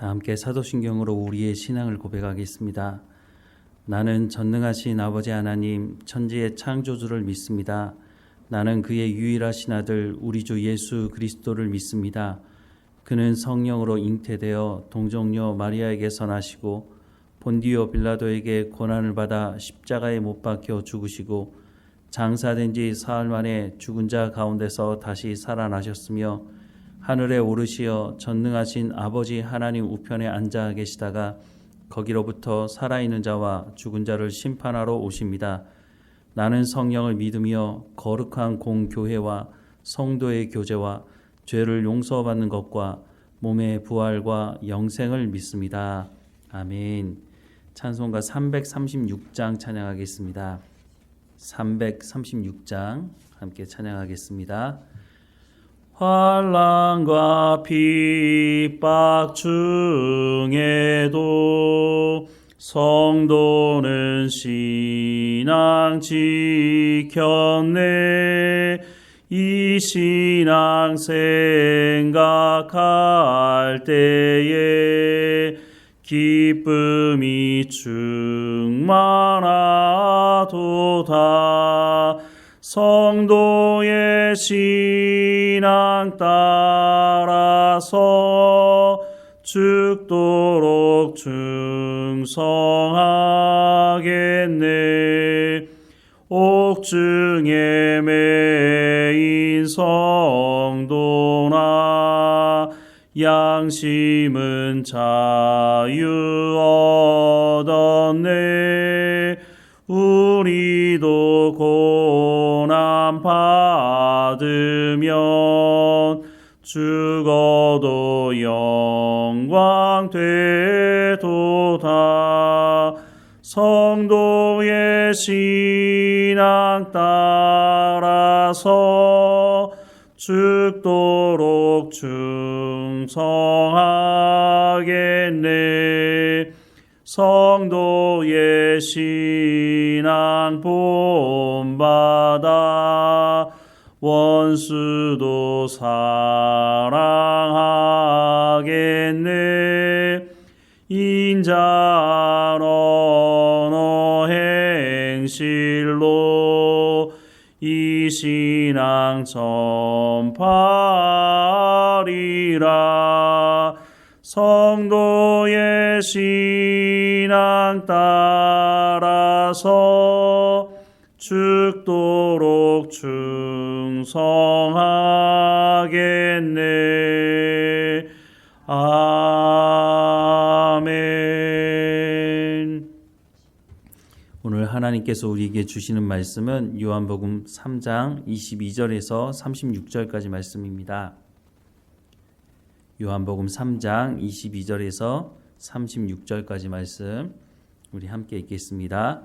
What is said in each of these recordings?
다 함께 사도신경으로 우리의 신앙을 고백하겠습니다. 나는 전능하신 아버지 하나님 천지의 창조주를 믿습니다. 나는 그의 유일하신 아들 우리 주 예수 그리스도를 믿습니다. 그는 성령으로 잉태되어 동정녀 마리아에게서 나시고 본디오 빌라도에게 고난을 받아 십자가에 못 박혀 죽으시고 장사된 지 사흘 만에 죽은 자 가운데서 다시 살아나셨으며 하늘에 오르시어 전능하신 아버지 하나님 우편에 앉아 계시다가 거기로부터 살아있는 자와 죽은 자를 심판하러 오십니다. 나는 성령을 믿으며 거룩한 공교회와 성도의 교제와 죄를 용서받는 것과 몸의 부활과 영생을 믿습니다. 아멘. 찬송가 336장 찬양하겠습니다. 336장 함께 찬양하겠습니다. 환난과 핍박 중에도 성도는 신앙 지켰네. 이 신앙 생각할 때에 기쁨이 충만하도다. 성도의 신앙 따라서 죽도록 충성하겠네. 옥중에 매인 성도나 양심은 자유 얻었네. 우리도 고난 받으면 죽어도 영광 되도다. 성도의 신앙 따라서 죽도록 충성하겠네. 성도의 신앙 본받아 원수도 사랑하겠네. 인자한 언어 행실로 이 신앙 전파하리라. 성도의 신앙 따라서 죽도록 충성하겠네. 아멘. 오늘 하나님께서 우리에게 주시는 말씀은 요한복음 3장 22절에서 36절까지 말씀입니다. 요한복음 3장 22절에서 36절까지 말씀 우리 함께 읽겠습니다.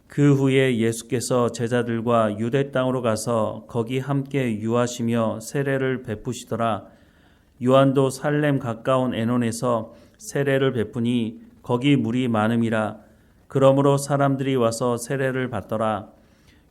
그 후에 예수께서 제자들과 유대 땅으로 가서 거기 함께 유하시며 세례를 베푸시더라. 요한도 살렘 가까운 에논에서 세례를 베푸니 거기 물이 많음이라. 그러므로 사람들이 와서 세례를 받더라.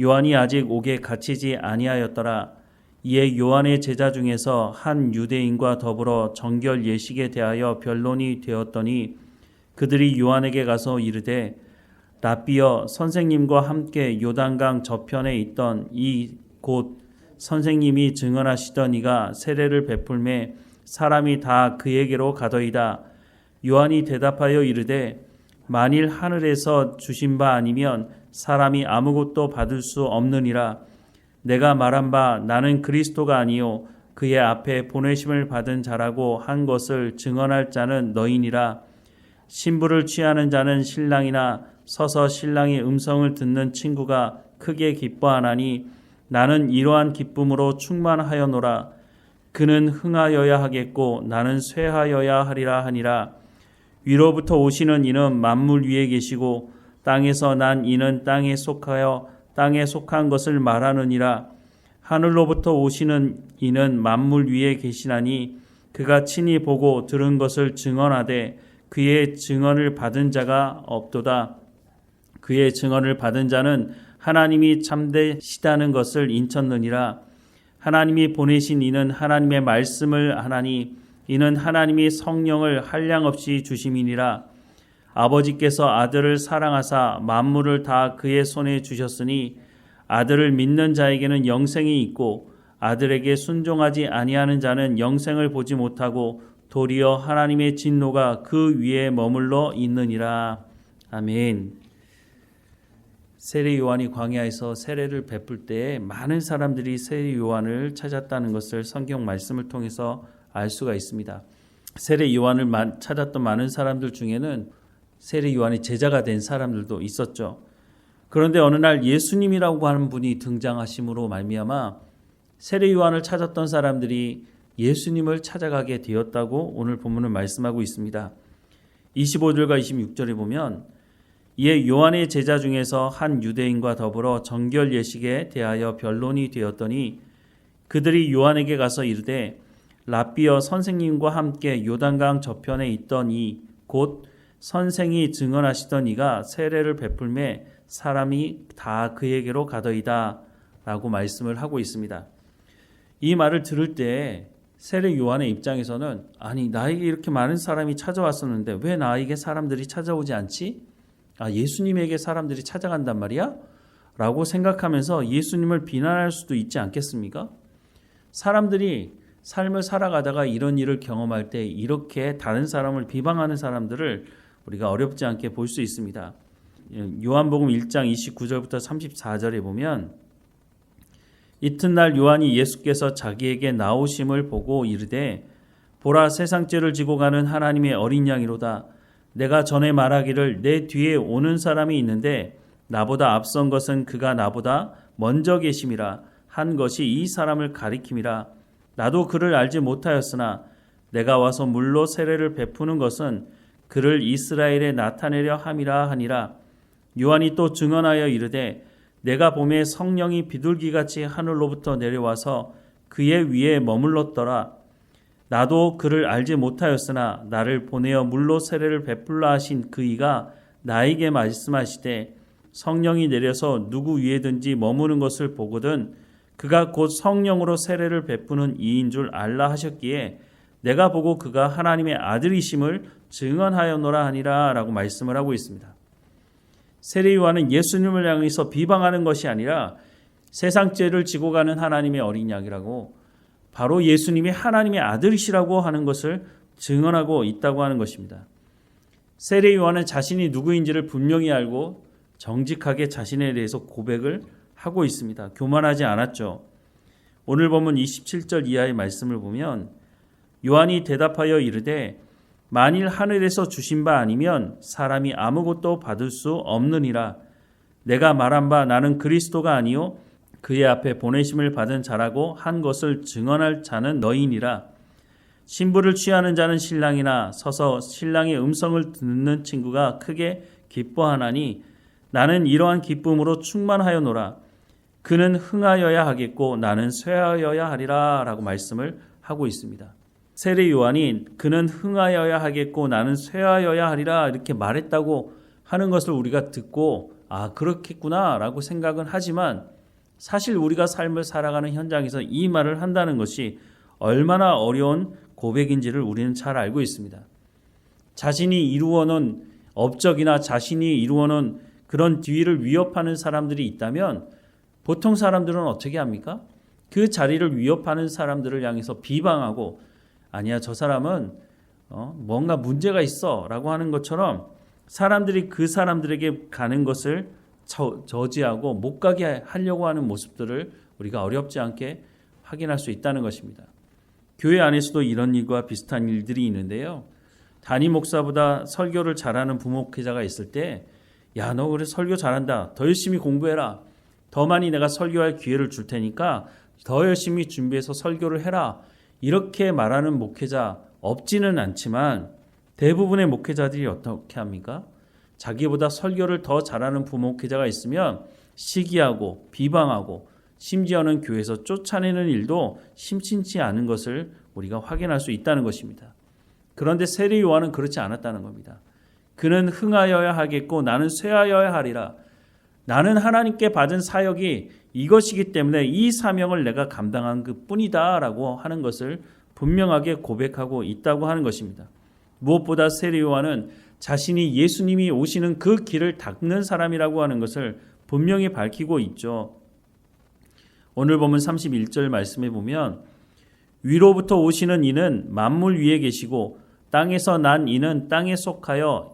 요한이 아직 옥에 갇히지 아니하였더라. 이에 요한의 제자 중에서 한 유대인과 더불어 정결 예식에 대하여 변론이 되었더니 그들이 요한에게 가서 이르되 랍비여, 선생님과 함께 요단강 저편에 있던 이 곳 선생님이 증언하시던 이가 세례를 베풀매 사람이 다 그에게로 가더이다. 요한이 대답하여 이르되 만일 하늘에서 주신 바 아니면 사람이 아무것도 받을 수 없느니라. 내가 말한 바 나는 그리스도가 아니요 그의 앞에 보내심을 받은 자라고 한 것을 증언할 자는 너희니라. 신부를 취하는 자는 신랑이나 서서 신랑의 음성을 듣는 친구가 크게 기뻐하나니 나는 이러한 기쁨으로 충만하여노라. 그는 흥하여야 하겠고 나는 쇠하여야 하리라 하니라. 위로부터 오시는 이는 만물 위에 계시고 땅에서 난 이는 땅에 속하여 땅에 속한 것을 말하느니라. 하늘로부터 오시는 이는 만물 위에 계시나니 그가 친히 보고 들은 것을 증언하되 그의 증언을 받은 자가 없도다. 그의 증언을 받은 자는 하나님이 참되시다는 것을 인쳤느니라. 하나님이 보내신 이는 하나님의 말씀을 하나니 이는 하나님이 성령을 한량없이 주심이니라. 아버지께서 아들을 사랑하사 만물을 다 그의 손에 주셨으니 아들을 믿는 자에게는 영생이 있고 아들에게 순종하지 아니하는 자는 영생을 보지 못하고 도리어 하나님의 진노가 그 위에 머물러 있느니라. 아멘. 세례 요한이 광야에서 세례를 베풀 때 많은 사람들이 세례 요한을 찾았다는 것을 성경 말씀을 통해서 알 수가 있습니다. 세례 요한을 찾았던 많은 사람들 중에는 세례 요한의 제자가 된 사람들도 있었죠. 그런데 어느 날 예수님이라고 하는 분이 등장하심으로 말미암아 세례 요한을 찾았던 사람들이 예수님을 찾아가게 되었다고 오늘 본문은 말씀하고 있습니다. 25절과 26절에 보면 이에 요한의 제자 중에서 한 유대인과 더불어 정결 예식에 대하여 변론이 되었더니 그들이 요한에게 가서 이르되 랍비여 선생님과 함께 요단강 저편에 있던 이 곧 선생이 증언하시던 이가 세례를 베풀매 사람이 다 그에게로 가더이다 라고 말씀을 하고 있습니다. 이 말을 들을 때 세례 요한의 입장에서는 아니 나에게 이렇게 많은 사람이 찾아왔었는데 왜 나에게 사람들이 찾아오지 않지? 예수님에게 사람들이 찾아간단 말이야? 라고 생각하면서 예수님을 비난할 수도 있지 않겠습니까? 사람들이 삶을 살아가다가 이런 일을 경험할 때 이렇게 다른 사람을 비방하는 사람들을 우리가 어렵지 않게 볼 수 있습니다. 요한복음 1장 29절부터 34절에 보면 이튿날 요한이 예수께서 자기에게 나오심을 보고 이르되 보라 세상죄를 지고 가는 하나님의 어린 양이로다. 내가 전에 말하기를 내 뒤에 오는 사람이 있는데 나보다 앞선 것은 그가 나보다 먼저 계심이라 한 것이 이 사람을 가리킴이라. 나도 그를 알지 못하였으나 내가 와서 물로 세례를 베푸는 것은 그를 이스라엘에 나타내려 함이라 하니라. 요한이 또 증언하여 이르되 내가 보매 성령이 비둘기같이 하늘로부터 내려와서 그의 위에 머물렀더라. 나도 그를 알지 못하였으나 나를 보내어 물로 세례를 베풀라 하신 그이가 나에게 말씀하시되 성령이 내려서 누구 위에든지 머무는 것을 보거든 그가 곧 성령으로 세례를 베푸는 이인 줄 알라 하셨기에 내가 보고 그가 하나님의 아들이심을 증언하였노라 하니라 라고 말씀을 하고 있습니다. 세례 요한은 예수님을 향해서 비방하는 것이 아니라 세상 죄를 지고 가는 하나님의 어린 양이라고 바로 예수님이 하나님의 아들이시라고 하는 것을 증언하고 있다고 하는 것입니다. 세례 요한은 자신이 누구인지를 분명히 알고 정직하게 자신에 대해서 고백을 하고 있습니다. 교만하지 않았죠. 오늘 본문 27절 이하의 말씀을 보면 요한이 대답하여 이르되 만일 하늘에서 주신 바 아니면 사람이 아무것도 받을 수 없느니라. 내가 말한 바 나는 그리스도가 아니요 그의 앞에 보내심을 받은 자라고 한 것을 증언할 자는 너희니라. 신부를 취하는 자는 신랑이나 서서 신랑의 음성을 듣는 친구가 크게 기뻐하나니 나는 이러한 기쁨으로 충만하여노라. 그는 흥하여야 하겠고 나는 쇠하여야 하리라 라고 말씀을 하고 있습니다. 세례 요한이 그는 흥하여야 하겠고 나는 쇠하여야 하리라 이렇게 말했다고 하는 것을 우리가 듣고 그렇겠구나 라고 생각은 하지만 사실 우리가 삶을 살아가는 현장에서 이 말을 한다는 것이 얼마나 어려운 고백인지를 우리는 잘 알고 있습니다. 자신이 이루어놓은 업적이나 자신이 이루어놓은 그런 뒤를 위협하는 사람들이 있다면 보통 사람들은 어떻게 합니까? 그 자리를 위협하는 사람들을 향해서 비방하고 아니야 저 사람은 뭔가 문제가 있어 라고 하는 것처럼 사람들이 그 사람들에게 가는 것을 저지하고 못 가게 하려고 하는 모습들을 우리가 어렵지 않게 확인할 수 있다는 것입니다. 교회 안에서도 이런 일과 비슷한 일들이 있는데요. 담임 목사보다 설교를 잘하는 부목회자가 있을 때 야, 너 그래 설교 잘한다. 더 열심히 공부해라. 더 많이 내가 설교할 기회를 줄 테니까 더 열심히 준비해서 설교를 해라. 이렇게 말하는 목회자 없지는 않지만 대부분의 목회자들이 어떻게 합니까? 자기보다 설교를 더 잘하는 부목회자가 있으면 시기하고 비방하고 심지어는 교회에서 쫓아내는 일도 심심치 않은 것을 우리가 확인할 수 있다는 것입니다. 그런데 세례 요한은 그렇지 않았다는 겁니다. 그는 흥하여야 하겠고 나는 쇠하여야 하리라. 나는 하나님께 받은 사역이 이것이기 때문에 이 사명을 내가 감당한 그 뿐이다 라고 하는 것을 분명하게 고백하고 있다고 하는 것입니다. 무엇보다 세례 요한은 자신이 예수님이 오시는 그 길을 닦는 사람이라고 하는 것을 분명히 밝히고 있죠. 오늘 본문 31절 말씀에 보면 위로부터 오시는 이는 만물 위에 계시고 땅에서 난 이는 땅에 속한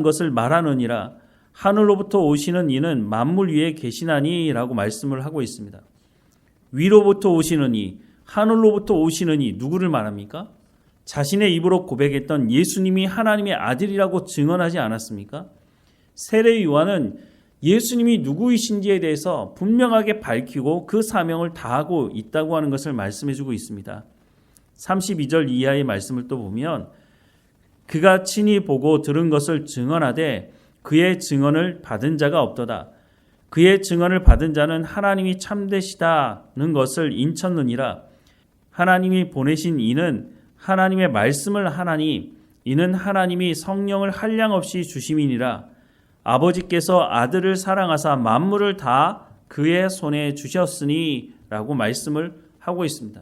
것을 말하느니라. 하늘로부터 오시는 이는 만물 위에 계시나니 라고 말씀을 하고 있습니다. 위로부터 오시는 이, 하늘로부터 오시는 이 누구를 말합니까? 자신의 입으로 고백했던 예수님이 하나님의 아들이라고 증언하지 않았습니까? 세례 요한은 예수님이 누구이신지에 대해서 분명하게 밝히고 그 사명을 다하고 있다고 하는 것을 말씀해주고 있습니다. 32절 이하의 말씀을 또 보면 그가 친히 보고 들은 것을 증언하되 그의 증언을 받은 자가 없도다. 그의 증언을 받은 자는 하나님이 참되시다는 것을 인쳤느니라. 하나님이 보내신 이는 하나님의 말씀을 하나니 이는 하나님이 성령을 한량없이 주심이니라. 아버지께서 아들을 사랑하사 만물을 다 그의 손에 주셨으니 라고 말씀을 하고 있습니다.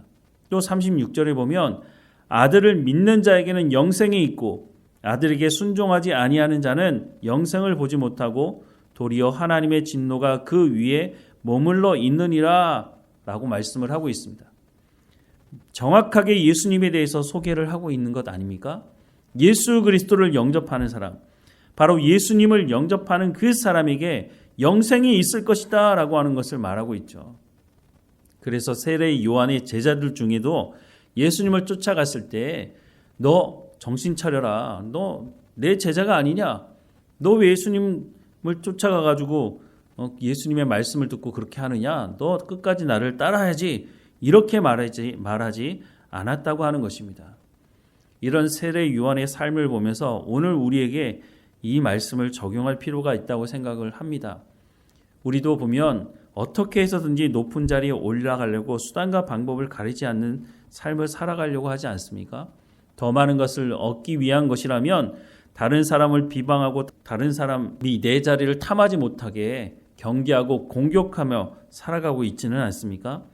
또 36절에 보면 아들을 믿는 자에게는 영생이 있고 아들에게 순종하지 아니하는 자는 영생을 보지 못하고 도리어 하나님의 진노가 그 위에 머물러 있느니라 라고 말씀을 하고 있습니다. 정확하게 예수님에 대해서 소개를 하고 있는 것 아닙니까? 예수 그리스도를 영접하는 사람, 바로 예수님을 영접하는 그 사람에게 영생이 있을 것이다 라고 하는 것을 말하고 있죠. 그래서 세례 요한의 제자들 중에도 예수님을 쫓아갔을 때 너 정신 차려라. 너 내 제자가 아니냐? 너 왜 예수님을 쫓아가가지고 예수님의 말씀을 듣고 그렇게 하느냐? 너 끝까지 나를 따라야지. 이렇게 말하지 않았다고 하는 것입니다. 이런 세례 요한의 삶을 보면서 오늘 우리에게 이 말씀을 적용할 필요가 있다고 생각을 합니다. 우리도 보면 어떻게 해서든지 높은 자리에 올라가려고 수단과 방법을 가리지 않는 삶을 살아가려고 하지 않습니까? 더 많은 것을 얻기 위한 것이라면 다른 사람을 비방하고 다른 사람이 내 자리를 탐하지 못하게 경계하고 공격하며 살아가고 있지는 않습니까?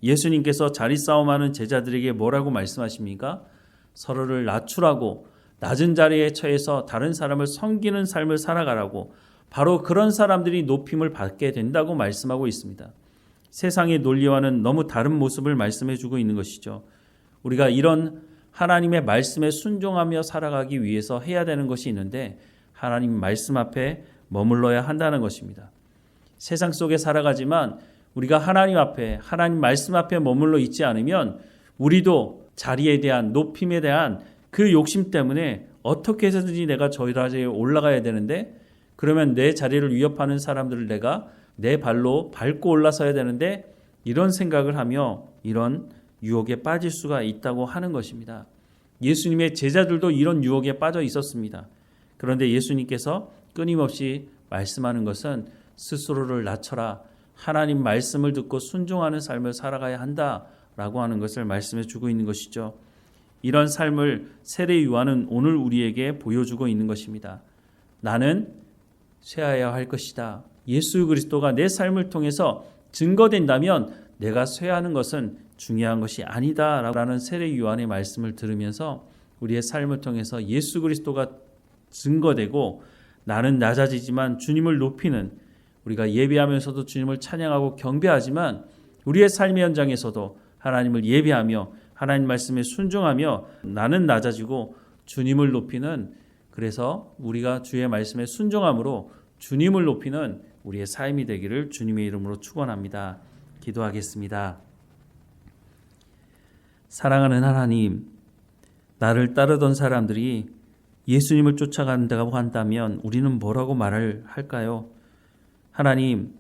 예수님께서 자리 싸움하는 제자들에게 뭐라고 말씀하십니까? 서로를 낮추라고 낮은 자리에 처해서 다른 사람을 섬기는 삶을 살아가라고 바로 그런 사람들이 높임을 받게 된다고 말씀하고 있습니다. 세상의 논리와는 너무 다른 모습을 말씀해주고 있는 것이죠. 우리가 이런 하나님의 말씀에 순종하며 살아가기 위해서 해야 되는 것이 있는데 하나님 말씀 앞에 머물러야 한다는 것입니다. 세상 속에 살아가지만 우리가 하나님 앞에 하나님 말씀 앞에 머물러 있지 않으면 우리도 자리에 대한 높임에 대한 그 욕심 때문에 어떻게 해서든지 내가 저 자리에 올라가야 되는데 그러면 내 자리를 위협하는 사람들을 내가 내 발로 밟고 올라서야 되는데 이런 생각을 하며 이런 유혹에 빠질 수가 있다고 하는 것입니다. 예수님의 제자들도 이런 유혹에 빠져 있었습니다. 그런데 예수님께서 끊임없이 말씀하는 것은 스스로를 낮춰라. 하나님 말씀을 듣고 순종하는 삶을 살아가야 한다라고 하는 것을 말씀해 주고 있는 것이죠. 이런 삶을 세례 요한은 오늘 우리에게 보여주고 있는 것입니다. 나는 쇠하여야 할 것이다. 예수 그리스도가 내 삶을 통해서 증거된다면 내가 쇠하는 것은 중요한 것이 아니다 라는 세례 요한의 말씀을 들으면서 우리의 삶을 통해서 예수 그리스도가 증거되고 나는 낮아지지만 주님을 높이는 우리가 예배하면서도 주님을 찬양하고 경배하지만 우리의 삶의 현장에서도 하나님을 예배하며 하나님 말씀에 순종하며 나는 낮아지고 주님을 높이는 그래서 우리가 주의 말씀에 순종함으로 주님을 높이는 우리의 삶이 되기를 주님의 이름으로 축원합니다. 기도하겠습니다. 사랑하는 하나님, 나를 따르던 사람들이 예수님을 쫓아간다고 한다면 우리는 뭐라고 말을 할까요? 하나님,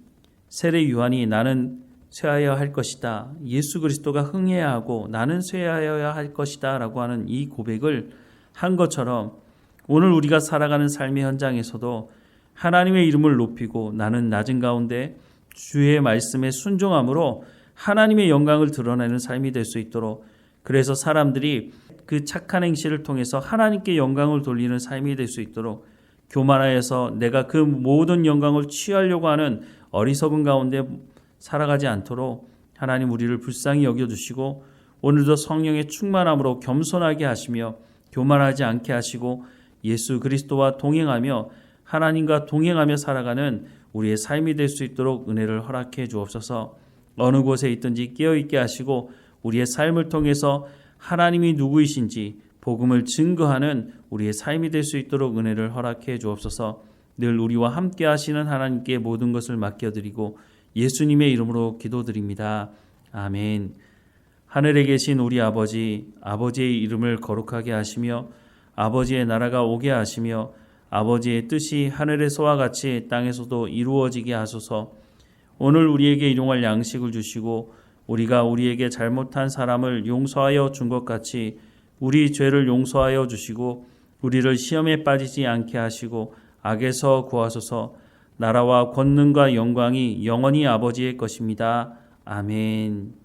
세례 요한이 나는 쇠하여야 할 것이다. 예수 그리스도가 흥해야 하고 나는 쇠하여야 할 것이다 라고 하는 이 고백을 한 것처럼 오늘 우리가 살아가는 삶의 현장에서도 하나님의 이름을 높이고 나는 낮은 가운데 주의 말씀에 순종함으로 하나님의 영광을 드러내는 삶이 될 수 있도록 그래서 사람들이 그 착한 행실을 통해서 하나님께 영광을 돌리는 삶이 될 수 있도록 교만하여서 내가 그 모든 영광을 취하려고 하는 어리석은 가운데 살아가지 않도록 하나님 우리를 불쌍히 여겨주시고 오늘도 성령의 충만함으로 겸손하게 하시며 교만하지 않게 하시고 예수 그리스도와 동행하며 하나님과 동행하며 살아가는 우리의 삶이 될 수 있도록 은혜를 허락해 주옵소서. 어느 곳에 있든지 깨어있게 하시고 우리의 삶을 통해서 하나님이 누구이신지 복음을 증거하는 우리의 삶이 될 수 있도록 은혜를 허락해 주옵소서. 늘 우리와 함께 하시는 하나님께 모든 것을 맡겨드리고 예수님의 이름으로 기도드립니다. 아멘. 하늘에 계신 우리 아버지, 아버지의 이름을 거룩하게 하시며 아버지의 나라가 오게 하시며 아버지의 뜻이 하늘에서와 같이 땅에서도 이루어지게 하소서. 오늘 우리에게 일용할 양식을 주시고 우리가 우리에게 잘못한 사람을 용서하여 준 것 같이 우리 죄를 용서하여 주시고 우리를 시험에 빠지지 않게 하시고 악에서 구하소서. 나라와 권능과 영광이 영원히 아버지의 것입니다. 아멘.